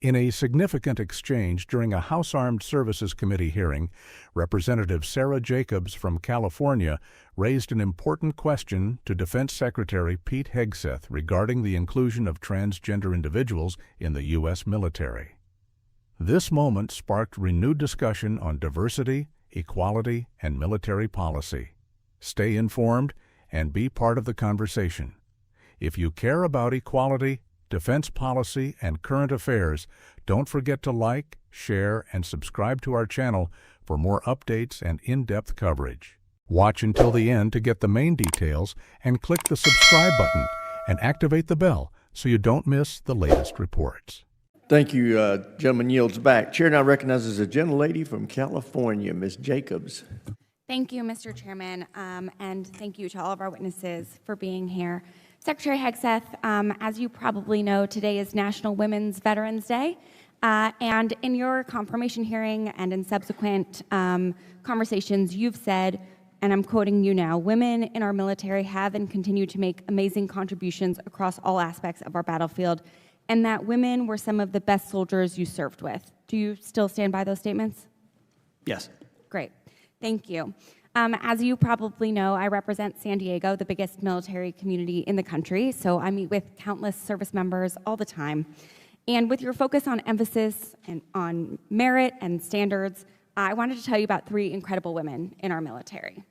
In a significant exchange during a House Armed Services Committee hearing, Representative Sara Jacobs from California raised an important question to Defense Secretary Pete Hegseth regarding the inclusion of transgender individuals in the U.S. military. This moment sparked renewed discussion on diversity, equality, and military policy. Stay informed and be part of the conversation. If you care about equality, defense policy, and current affairs, don't forget to like, share, and subscribe to our channel for more updates and in-depth coverage. Watch until the end to get the main details and click the subscribe button and activate the bell so you don't miss the latest reports. Thank you, gentleman yields back. Chair now recognizes a gentlelady from California, Ms. Jacobs. Thank you, Mr. Chairman, and thank you to all of our witnesses for being here. Secretary Hegseth, as you probably know, today is National Women's Veterans Day, and in your confirmation hearing and in subsequent conversations, you've said, and I'm quoting you now, "Women in our military have and continue to make amazing contributions across all aspects of our battlefield, and that women were some of the best soldiers you served with." Do you still stand by those statements? Yes. Great. Thank you. As you probably know, I represent San Diego, the biggest military community in the country, so I meet with countless service members all the time. And with your focus on emphasis and on merit and standards, I wanted to tell you about 3 incredible women in our military.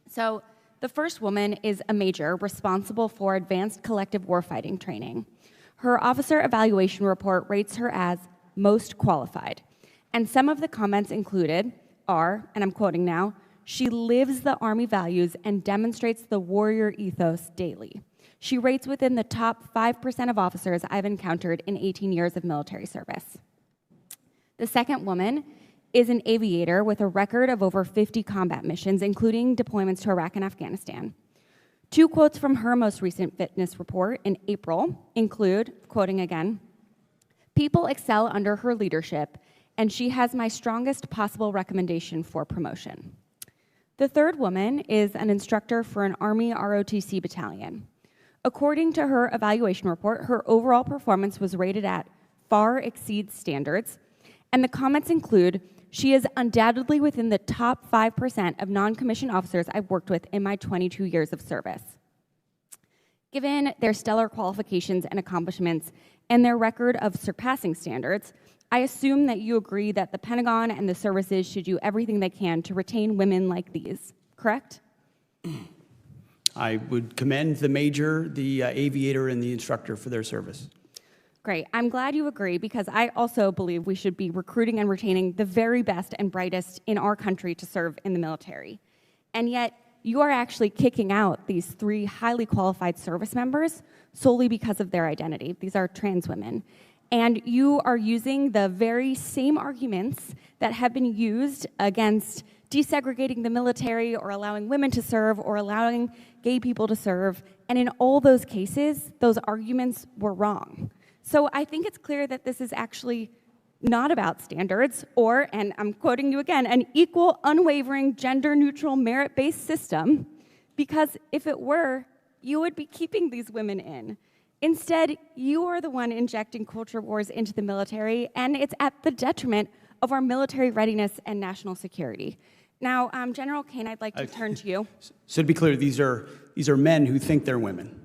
So the first woman is a major responsible for advanced collective warfighting training. Her officer evaluation report rates her as most qualified. And some of the comments included are, and I'm quoting now, "She lives the Army values and demonstrates the warrior ethos daily. She rates within the top 5% of officers I've encountered in 18 years of military service." The second woman is an aviator with a record of over 50 combat missions, including deployments to Iraq and Afghanistan. 2 quotes from her most recent fitness report in April include, quoting again, "People excel under her leadership, and she has my strongest possible recommendation for promotion." The third woman is an instructor for an Army ROTC battalion. According to her evaluation report, her overall performance was rated at far exceeds standards, and the comments include, "She is undoubtedly within the top 5% of non-commissioned officers I've worked with in my 22 years of service." Given their stellar qualifications and accomplishments and their record of surpassing standards, I assume that you agree that the Pentagon and the services should do everything they can to retain women like these, correct? I would commend the major, the aviator, and the instructor for their service. Great. I'm glad you agree, because I also believe we should be recruiting and retaining the very best and brightest in our country to serve in the military. And yet, you are actually kicking out these 3 highly qualified service members solely because of their identity. These are trans women. And you are using the very same arguments that have been used against desegregating the military or allowing women to serve or allowing gay people to serve. And in all those cases, those arguments were wrong. So I think it's clear that this is actually not about standards or, and I'm quoting you again, an equal, unwavering, gender-neutral, merit-based system, because if it were, you would be keeping these women in. Instead, you are the one injecting culture wars into the military, and it's at the detriment of our military readiness and national security. Now, General Kane, I'd like to turn to you. So to be clear, these are men who think they're women.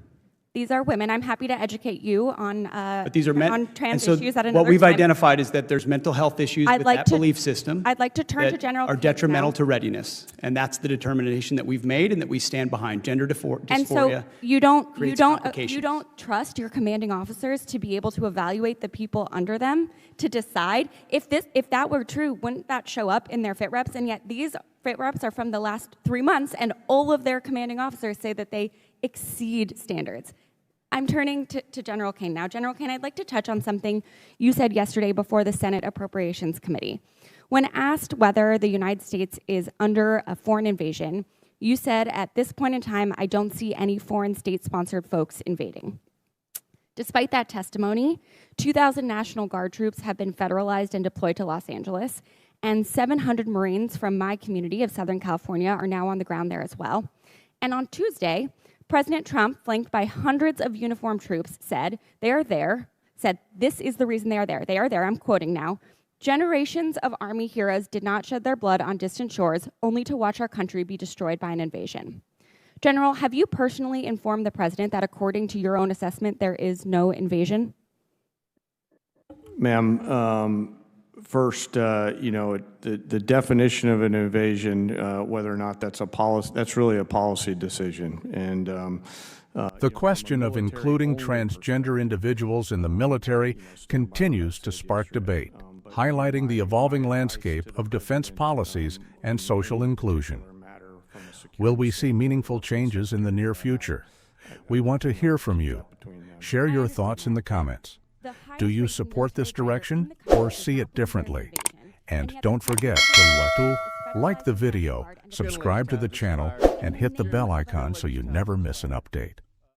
These are women. I'm happy to educate you on, But these are men, on trans and so issues at another what we've time. identified is that there's mental health issues with that belief system. I'd like to turn that to General are Kane detrimental now. to readiness, and that's the determination that we've made and that we stand behind. Gender dysphoria. And so you don't complications. trust your commanding officers to be able to evaluate the people under them to decide if that were true, wouldn't that show up in their fit reps? And yet these fit reps are from the last 3 months, and all of their commanding officers say that they exceed standards. I'm turning to General Kane now. General Kane, I'd like to touch on something you said yesterday before the Senate Appropriations Committee. When asked whether the United States is under a foreign invasion, you said, "At this point in time, I don't see any foreign state-sponsored folks invading." Despite that testimony, 2,000 National Guard troops have been federalized and deployed to Los Angeles, and 700 Marines from my community of Southern California are now on the ground there as well. And on Tuesday, President Trump, flanked by hundreds of uniformed troops, said they are there, said, this is the reason they are there. They are there, I'm quoting now. Generations of Army heroes did not shed their blood on distant shores, only to watch our country be destroyed by an invasion. General, have you personally informed the President that according to your own assessment, there is no invasion? Ma'am, first, the definition of an invasion, whether or not that's a policy, that's really a policy decision. And The question of including transgender individuals in the military continues to spark debate, highlighting the evolving landscape of defense policies and social inclusion. Will we see meaningful changes in the near future? We want to hear from you. Share your thoughts in the comments. Do you support this direction or see it differently? And don't forget to like the video, subscribe to the channel, and hit the bell icon so you never miss an update.